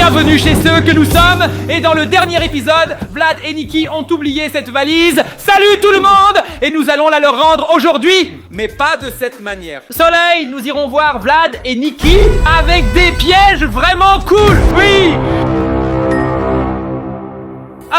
Bienvenue chez ceux que nous sommes. Et dans le dernier épisode, Vlad et Nikki ont oublié cette valise. Salut tout le monde. Et nous allons la leur rendre aujourd'hui. Mais pas de cette manière. Soleil, nous irons voir Vlad et Nikki avec des pièges vraiment cool. Oui.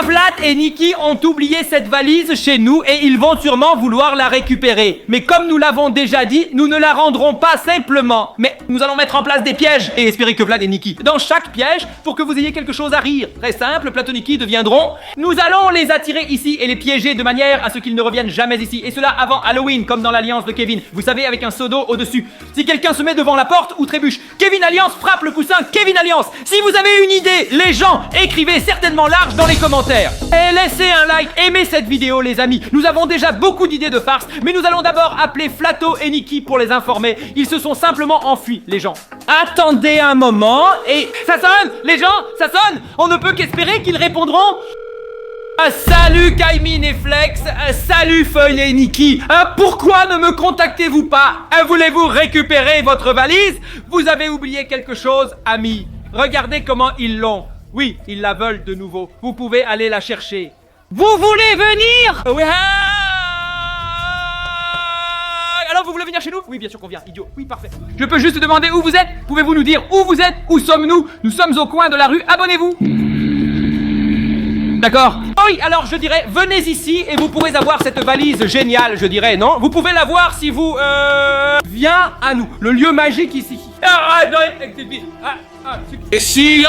Vlad et Nikki ont oublié cette valise chez nous et ils vont sûrement vouloir la récupérer. Mais comme nous l'avons déjà dit, nous ne la rendrons pas simplement. Mais nous allons mettre en place des pièges et espérer que Vlad et Nikki, dans chaque piège, pour que vous ayez quelque chose à rire. Très simple, Vlad et Nikki deviendront. Nous allons les attirer ici et les piéger de manière à ce qu'ils ne reviennent jamais ici. Et cela avant Halloween, comme dans l'alliance de Kevin. Vous savez, avec un seau d'eau au-dessus. Si quelqu'un se met devant la porte ou trébuche, Kevin Alliance frappe le coussin Kevin Alliance. Si vous avez une idée, les gens, écrivez certainement large dans les commentaires. Et laissez un like, aimez cette vidéo les amis. Nous avons déjà beaucoup d'idées de farce, mais nous allons d'abord appeler Flato et Nikki pour les informer. Ils se sont simplement enfuis, les gens. Attendez un moment et... Ça sonne, les gens, ça sonne. On ne peut qu'espérer qu'ils répondront. Salut Kaimin et Flex, salut Feuille et Nikki. Pourquoi ne me contactez-vous pas? Voulez-vous récupérer votre valise? Vous avez oublié quelque chose, amis. Regardez comment ils l'ont. Oui, ils la veulent de nouveau. Vous pouvez aller la chercher. Vous voulez venir? Oui. Alors, vous voulez venir chez nous? Oui, bien sûr qu'on vient, idiot. Oui, parfait. Je peux juste demander où vous êtes? Pouvez-vous nous dire où vous êtes? Où sommes-nous? Nous sommes au coin de la rue. Abonnez-vous. D'accord. Oui, alors je dirais, venez ici et vous pourrez avoir cette valise géniale, je dirais, non? Vous pouvez la voir si vous... Viens à nous. Le lieu magique ici. Et si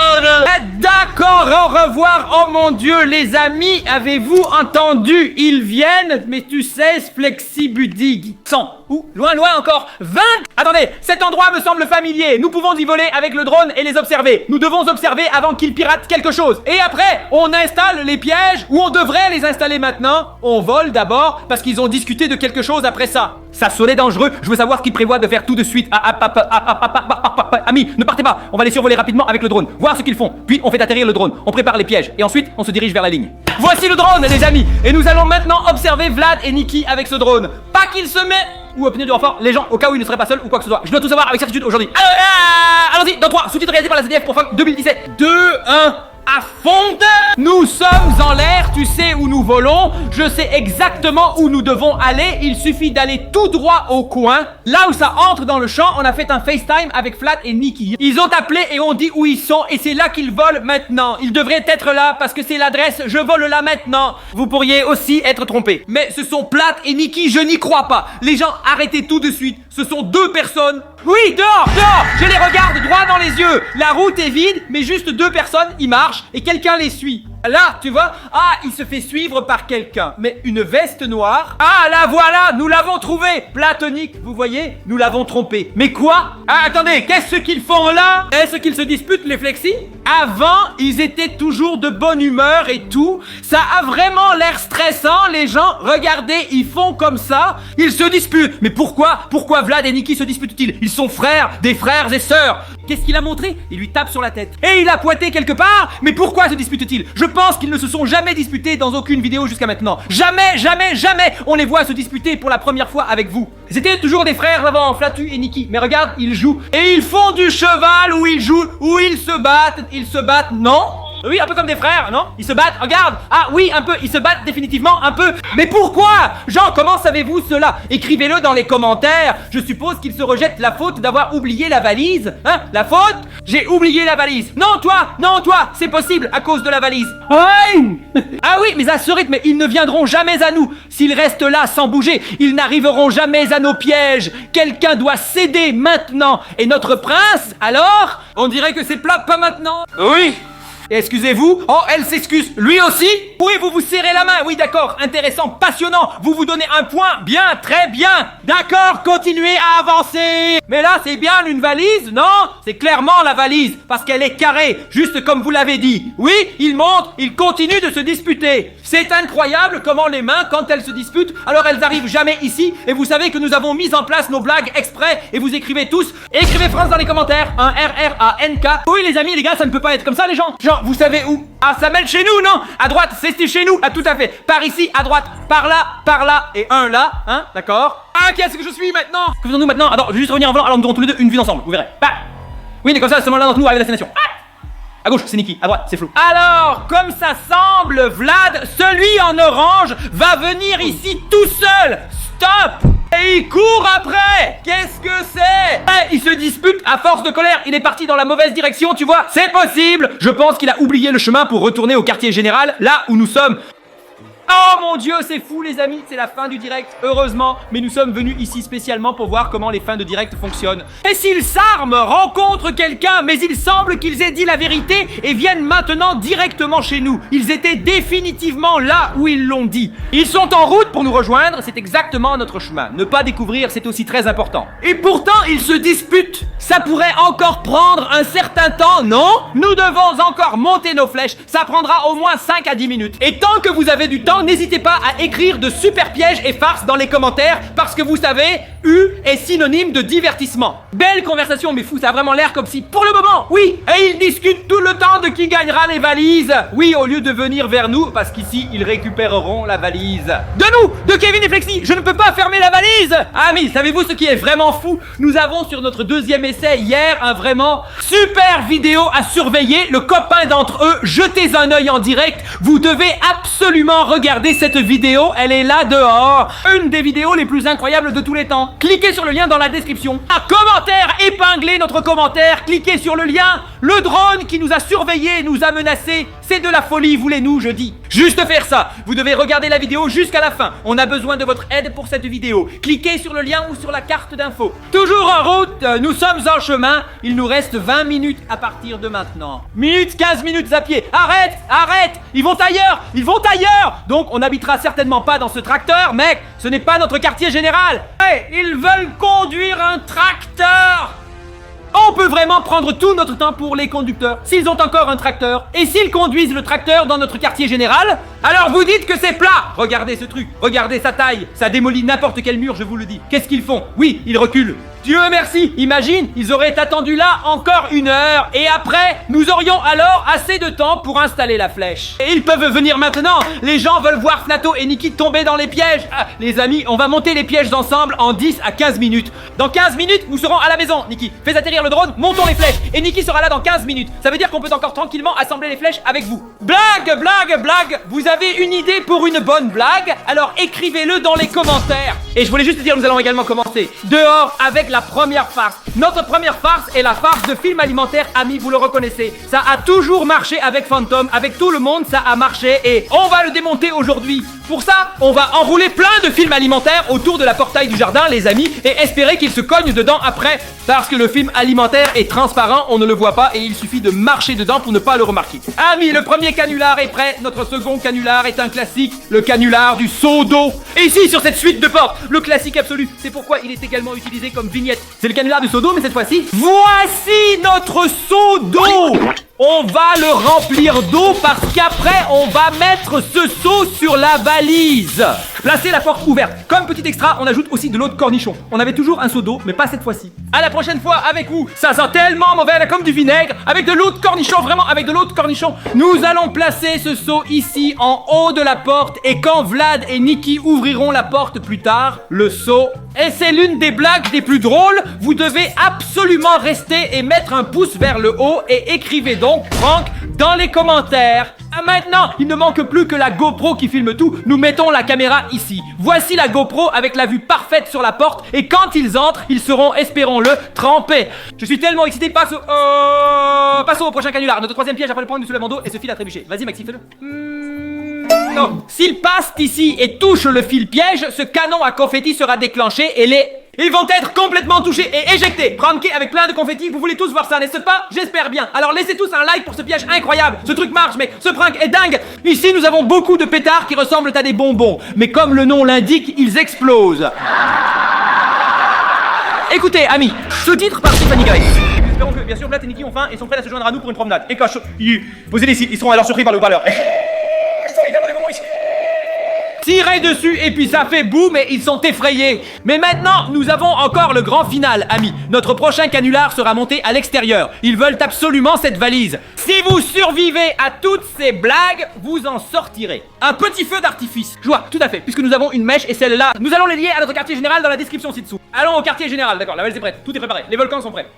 d'accord, au revoir. Oh mon Dieu, les amis, avez-vous entendu? Ils viennent, mais tu sais, Flexibudig. 100. Où? Loin encore. 20. Attendez, cet endroit me semble familier. Nous pouvons y voler avec le drone et les observer. Nous devons observer avant qu'ils piratent quelque chose. Et après, on installe les pièges, ou on devrait les installer maintenant. On vole d'abord, parce qu'ils ont discuté de quelque chose après ça. Ça sonnait dangereux. Je veux savoir ce qu'ils prévoient de faire tout de suite. Amis, ne partez pas. On va les survoler rapidement avec le drone. Voir ce qu'ils font. Puis on fait atterrir le drone. On prépare les pièges. Et ensuite, on se dirige vers la ligne. Voici le drone, les amis. Et nous allons maintenant observer Vlad et Nikki avec ce drone. Pas qu'ils se mettent... Ou obtenir du renfort, les gens, au cas où ils ne seraient pas seuls ou quoi que ce soit. Je dois tout savoir avec certitude aujourd'hui. Allons-y, dans 3, sous-titres réalisés par la ZDF pour fin 2017. 2, 1... À fond. Nous sommes en l'air, tu sais où nous volons, je sais exactement où nous devons aller, il suffit d'aller tout droit au coin. Là où ça entre dans le champ, on a fait un FaceTime avec Flat et Nikki. Ils ont appelé et ont dit où ils sont et c'est là qu'ils volent maintenant. Ils devraient être là parce que c'est l'adresse, je vole là maintenant. Vous pourriez aussi être trompés. Mais ce sont Flat et Nikki, je n'y crois pas. Les gens, arrêtez tout de suite, ce sont deux personnes. Oui, dehors, je les regarde droit dans les yeux. La route est vide, mais juste deux personnes, ils marchent et quelqu'un les suit. Là, tu vois, il se fait suivre par quelqu'un. Mais une veste noire. Là, voilà, nous l'avons trouvé. Platonique, vous voyez, nous l'avons trompé. Mais quoi? Attendez, qu'est-ce qu'ils font là? Est-ce qu'ils se disputent, les flexis? Avant, ils étaient toujours de bonne humeur et tout. Ça a vraiment l'air stressant, les gens. Regardez, ils font comme ça. Ils se disputent. Mais pourquoi? Pourquoi Vlad et Nikki se disputent-ils? Ils sont frères, des frères et sœurs. Qu'est-ce qu'il a montré? Il lui tape sur la tête. Et il a pointé quelque part? Mais pourquoi se disputent-ils? Je pense qu'ils ne se sont jamais disputés dans aucune vidéo jusqu'à maintenant. Jamais, jamais, jamais on les voit se disputer pour la première fois avec vous. C'était toujours des frères avant, Flatu et Nikki. Mais regarde, ils jouent. Et ils font du cheval où ils jouent, où ils se battent, non? Oui, un peu comme des frères, non? Ils se battent, regarde! Oui, un peu, ils se battent définitivement un peu. Mais pourquoi? Jean, comment savez-vous cela? Écrivez-le dans les commentaires. Je suppose qu'ils se rejettent la faute d'avoir oublié la valise. Hein? La faute? J'ai oublié la valise. Non, toi, c'est possible à cause de la valise. Oui, mais à ce rythme, ils ne viendront jamais à nous. S'ils restent là sans bouger, ils n'arriveront jamais à nos pièges. Quelqu'un doit céder maintenant. Et notre prince, alors? On dirait que c'est plat, pas maintenant. Oui. Excusez-vous. Elle s'excuse. Lui aussi? Oui, vous vous serrez la main. Oui, d'accord. Intéressant, passionnant. Vous vous donnez un point. Bien, très bien. D'accord, continuez à avancer. Mais là, c'est bien une valise, non? C'est clairement la valise, parce qu'elle est carrée, juste comme vous l'avez dit. Oui, ils montent, ils continuent de se disputer. C'est incroyable comment les mains, quand elles se disputent, alors elles arrivent jamais ici. Et vous savez que nous avons mis en place nos blagues exprès. Et vous écrivez tous. Écrivez France dans les commentaires. Un R-R-A-N-K. Oui, les amis, les gars, ça ne peut pas être comme ça, les gens. Genre, vous savez où? Ça mène chez nous, non? À droite, c'est chez nous. Tout à fait. Par ici, à droite. Par là, et un là. Hein, d'accord? Qu'est-ce que je suis maintenant? Que faisons-nous maintenant? Alors, je vais juste revenir en volant. Alors, nous aurons tous les deux une vue d'ensemble. Vous verrez. Oui, mais comme ça, seulement l'un d'entre nous arrive à la destination. À gauche, c'est Nikki. À droite, c'est flou. Alors, comme ça semble, Vlad, celui en orange, va venir ici tout seul. Stop! Et il court après! Qu'est-ce que c'est? Il se dispute à force de colère. Il est parti dans la mauvaise direction, tu vois? C'est possible! Je pense qu'il a oublié le chemin pour retourner au quartier général, là où nous sommes. Oh mon Dieu, c'est fou les amis, c'est la fin du direct, heureusement, mais nous sommes venus ici spécialement pour voir comment les fins de direct fonctionnent. Et s'ils s'arment, rencontrent quelqu'un, mais il semble qu'ils aient dit la vérité et viennent maintenant directement chez nous. Ils étaient définitivement là où ils l'ont dit. Ils sont en route pour nous rejoindre, c'est exactement notre chemin. Ne pas découvrir, c'est aussi très important. Et pourtant, ils se disputent. Ça pourrait encore prendre un certain temps, non? Nous devons encore monter nos flèches, ça prendra au moins 5 à 10 minutes. Et tant que vous avez du temps, n'hésitez pas à écrire de super pièges et farces dans les commentaires parce que vous savez, U est synonyme de divertissement. Belle conversation, mais fou, ça a vraiment l'air comme si, pour le moment, oui, et ils discutent tout le temps de qui gagnera les valises. Oui, au lieu de venir vers nous, parce qu'ici, ils récupéreront la valise. De nous, de Kevin et Flexi, je ne peux pas fermer la valise. Amis, savez-vous ce qui est vraiment fou? Nous avons sur notre deuxième essai hier un vraiment super vidéo à surveiller. Le copain d'entre eux, jetez un œil en direct. Vous devez absolument regarder cette vidéo, elle est là dehors. Une des vidéos les plus incroyables de tous les temps. Cliquez sur le lien dans la description. Un commentaire, épinglez notre commentaire. Cliquez sur le lien. Le drone qui nous a surveillés, nous a menacés. C'est de la folie, voulez-nous, je dis. Juste faire ça. Vous devez regarder la vidéo jusqu'à la fin. On a besoin de votre aide pour cette vidéo. Cliquez sur le lien ou sur la carte d'info. Toujours en route, nous sommes en chemin. Il nous reste 20 minutes à partir de maintenant. 15 minutes à pied. Arrête, arrête. Ils vont ailleurs, ils vont ailleurs. Donc on n'habitera certainement pas dans ce tracteur, mec. Ce n'est pas notre quartier général. Hey, ils veulent conduire un tracteur. On peut vraiment prendre tout notre temps pour les conducteurs, s'ils ont encore un tracteur. Et s'ils conduisent le tracteur dans notre quartier général, alors vous dites que c'est plat. Regardez ce truc, regardez sa taille. Ça démolit n'importe quel mur, je vous le dis. Qu'est-ce qu'ils font? Oui, ils reculent. Dieu merci. Imagine, ils auraient attendu là encore 1 heure. Et après, nous aurions alors assez de temps pour installer la flèche. Et ils peuvent venir maintenant. Les gens veulent voir Fnato et Nikki tomber dans les pièges. Ah, les amis, on va monter les pièges ensemble en 10 à 15 minutes. Dans 15 minutes, nous serons à la maison. Nikki, fais atterrir le drone, montons les flèches. Et Nikki sera là dans 15 minutes. Ça veut dire qu'on peut encore tranquillement assembler les flèches avec vous. Blague, blague, blague. Vous avez une idée pour une bonne blague? Alors écrivez-le dans les commentaires. Et je voulais juste dire, nous allons également commencer dehors avec la première farce. Notre première farce est la farce de film alimentaire, amis, vous le reconnaissez. Ça a toujours marché avec Phantom, avec tout le monde, ça a marché et on va le démonter aujourd'hui. Pour ça, on va enrouler plein de films alimentaires autour de la portail du jardin, les amis, et espérer qu'ils se cognent dedans après. Parce que le film alimentaire est transparent, on ne le voit pas et il suffit de marcher dedans pour ne pas le remarquer. Amis, le premier canular est prêt. Notre second canular est un classique, le canular du seau d'eau. Et ici, sur cette suite de portes, le classique absolu. C'est pourquoi il est également utilisé comme vignette. C'est le canular du seau d'eau, mais cette fois-ci, voici notre seau d'eau. On va le remplir d'eau parce qu'après, on va mettre ce seau sur la valise. Placez la porte ouverte. Comme petit extra, on ajoute aussi de l'eau de cornichon. On avait toujours un seau d'eau, mais pas cette fois-ci. À la prochaine fois avec vous. Ça sent tellement mauvais là, comme du vinaigre. Avec de l'eau de cornichon, vraiment avec de l'eau de cornichon. Nous allons placer ce seau ici en haut de la porte. Et quand Vlad et Nikki ouvriront la porte plus tard, le seau. Et c'est l'une des blagues les plus drôles. Vous devez absolument rester et mettre un pouce vers le haut et écrivez donc Franck dans les commentaires. Maintenant, il ne manque plus que la GoPro qui filme tout. Nous mettons la caméra ici. Voici la GoPro avec la vue parfaite sur la porte. Et quand ils entrent, ils seront, espérons-le, trempés. Je suis tellement excité. Passons au prochain canular. Notre troisième piège après le point du soulèvement d'eau et ce fil à trébucher. Vas-y, Maxime, fais-le. Non. S'ils passent ici et touchent le fil piège, ce canon à confetti sera déclenché et ils vont être complètement touchés et éjectés. Pranké avec plein de confettis, vous voulez tous voir ça, n'est-ce pas? J'espère bien. Alors laissez tous un like pour ce piège incroyable. Ce truc marche, mec. Ce prank est dingue. Ici, nous avons beaucoup de pétards qui ressemblent à des bonbons. Mais comme le nom l'indique, ils explosent. Écoutez, amis, sous-titre par Stéphanie Gray. Nous espérons que, bien sûr, Vlad et Nikki ont faim et sont prêts à se joindre à nous pour une promenade. Et quand posez les sites, ils seront alors surpris par le haut-parleur. tirez dessus et puis ça fait boum et ils sont effrayés. Mais maintenant, nous avons encore le grand final, amis. Notre prochain canular sera monté à l'extérieur. Ils veulent absolument cette valise. Si vous survivez à toutes ces blagues, vous en sortirez. Un petit feu d'artifice. Je vois, tout à fait, puisque nous avons une mèche et celle-là, nous allons les lier à notre quartier général dans la description ci-dessous. Allons au quartier général, d'accord, la valise est prête, tout est préparé, les volcans sont prêts.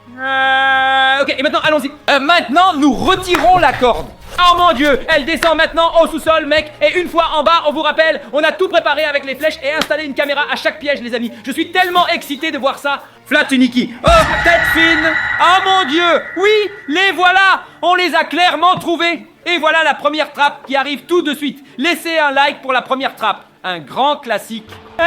Ok, et maintenant, allons-y. Maintenant, nous retirons la corde. Oh mon dieu, elle descend maintenant au sous-sol, mec. Et une fois en bas, on vous rappelle, on a tout préparé avec les flèches et installé une caméra à chaque piège, les amis. Je suis tellement excité de voir ça. Flat Nikki. Oh, tête fine. Oh mon dieu, oui, les voilà. On les a clairement trouvés. Et voilà la première trappe qui arrive tout de suite. Laissez un like pour la première trappe. Un grand classique. Oui,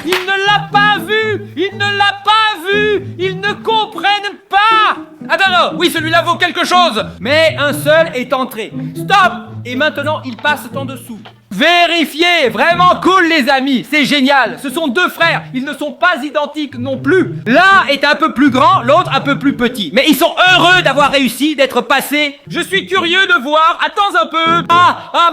il ne l'a pas vu. Il ne l'a pas vu. Ils ne comprennent pas. Attends, non, oui, celui-là vaut quelque chose. Mais un seul est entré. Stop. Et maintenant, il passe en dessous. Vérifiez, vraiment cool les amis, c'est génial. Ce sont deux frères, ils ne sont pas identiques non plus. L'un est un peu plus grand, l'autre un peu plus petit. Mais ils sont heureux d'avoir réussi, d'être passés. Je suis curieux de voir, attends un peu.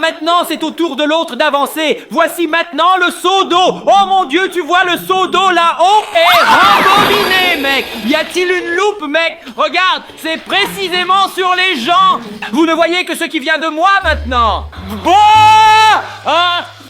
Maintenant c'est au tour de l'autre d'avancer. Voici maintenant le seau d'eau. Oh mon dieu, tu vois le seau d'eau là-haut est rembobiné, mec. Y a-t-il une loupe, mec? Regarde, c'est précisément sur les gens. Vous ne voyez que ce qui vient de moi maintenant.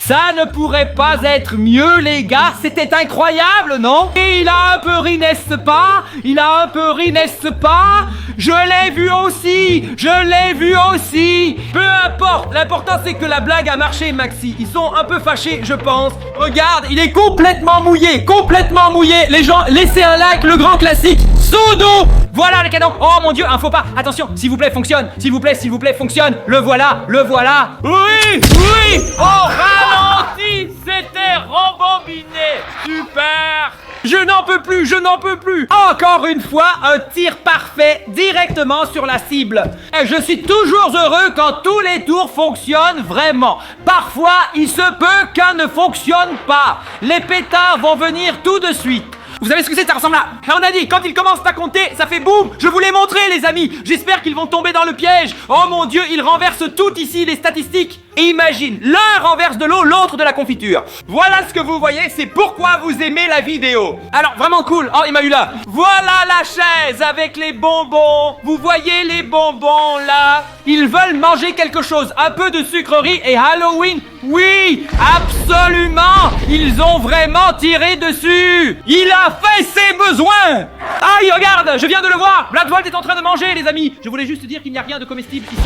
Ça ne pourrait pas être mieux, les gars. C'était incroyable, non? Et il a un peu ri, n'est-ce pas? Il a un peu ri, n'est-ce pas? Je l'ai vu aussi. Je l'ai vu aussi. Peu importe. L'important, c'est que la blague a marché, Maxi. Ils sont un peu fâchés, je pense. Regarde, il est complètement mouillé. Complètement mouillé. Les gens, laissez un like, le grand classique. Seau d'eau. Voilà le canon. Oh mon dieu, un faux pas. Attention, s'il vous plaît, fonctionne. S'il vous plaît, fonctionne. Le voilà, le voilà. Oui, oui. Oh, ralenti. C'était rembobiné. Super. Je n'en peux plus, je n'en peux plus. Encore une fois, un tir parfait directement sur la cible. Et je suis toujours heureux quand tous les tours fonctionnent vraiment. Parfois, il se peut qu'un ne fonctionne pas. Les pétards vont venir tout de suite. Vous savez ce que c'est? Ça ressemble à... On a dit, quand ils commencent à compter, ça fait boum. Je vous l'ai montré, les amis. J'espère qu'ils vont tomber dans le piège. Oh mon dieu, ils renversent tout ici, les statistiques. Imagine, l'un renverse de l'eau, l'autre de la confiture. Voilà ce que vous voyez, c'est pourquoi vous aimez la vidéo. Alors, vraiment cool. Oh, il m'a eu là. Voilà la chaise avec les bonbons. Vous voyez les bonbons, là? Ils veulent manger quelque chose. Un peu de sucrerie et Halloween. Oui, absolument. Ils ont vraiment tiré dessus. Il a fait ses besoins. Aïe, regarde, je viens de le voir. Black Bolt est en train de manger, les amis. Je voulais juste dire qu'il n'y a rien de comestible ici.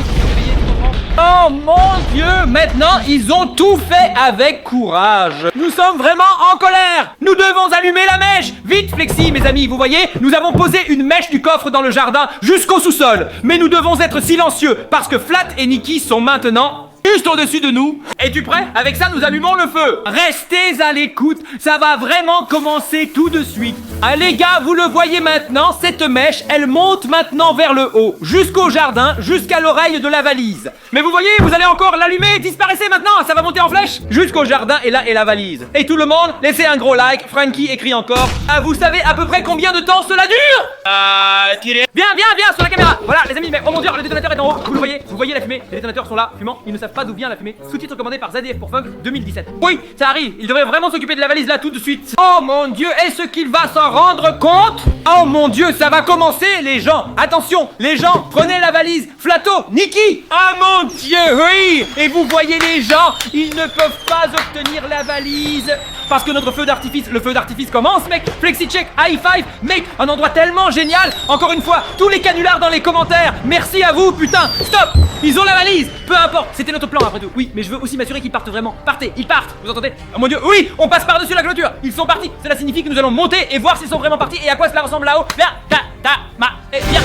Oh mon dieu, maintenant ils ont tout fait avec courage. Nous sommes vraiment en colère. Nous devons allumer la mèche. Vite Flexi, mes amis, vous voyez, nous avons posé une mèche du coffre dans le jardin jusqu'au sous-sol. Mais nous devons être silencieux parce que Flat et Nikki sont maintenant juste au-dessus de nous. Es-tu prêt? Avec ça, nous allumons le feu. Restez à l'écoute, ça va vraiment commencer tout de suite. Ah, les gars, vous le voyez maintenant, cette mèche, elle monte maintenant vers le haut, jusqu'au jardin, jusqu'à l'oreille de la valise. Mais vous voyez, vous allez encore l'allumer, disparaissez maintenant, ça va monter en flèche. Jusqu'au jardin, et là est la valise. Et tout le monde, laissez un gros like, Frankie écrit encore. Vous savez à peu près combien de temps cela dure? Viens, sur la caméra. Voilà, les amis, mais oh mon dieu, le détonateur est en haut. Vous le voyez la fumée, les détonateurs sont là, fumant, ils ne savent pas d'où vient la fumée. Sous-titre commandé par ZDF pour Funk 2017. Oui, ça arrive, il devrait vraiment s'occuper de la valise là tout de suite. Oh mon dieu, est-ce qu'il va s'en rendre compte? Oh mon dieu, ça va commencer les gens. Attention, les gens, prenez la valise. Flato, Nikki. Oh mon dieu, oui. Et vous voyez les gens, ils ne peuvent pas obtenir la valise. Parce que notre le feu d'artifice commence, mec. Flexi check, high five, mec, un endroit tellement génial. Encore une fois, tous les canulars dans les commentaires. Merci à vous, putain. Stop. Ils ont la valise. Peu importe, c'était notre plan après tout. Oui, mais je veux aussi m'assurer qu'ils partent vraiment. Partez, ils partent. Vous entendez? Oh mon dieu, oui, on passe par-dessus la clôture. Ils sont partis. Cela signifie que nous allons monter et voir s'ils sont vraiment partis et à quoi cela ressemble là-haut. Viens, viens.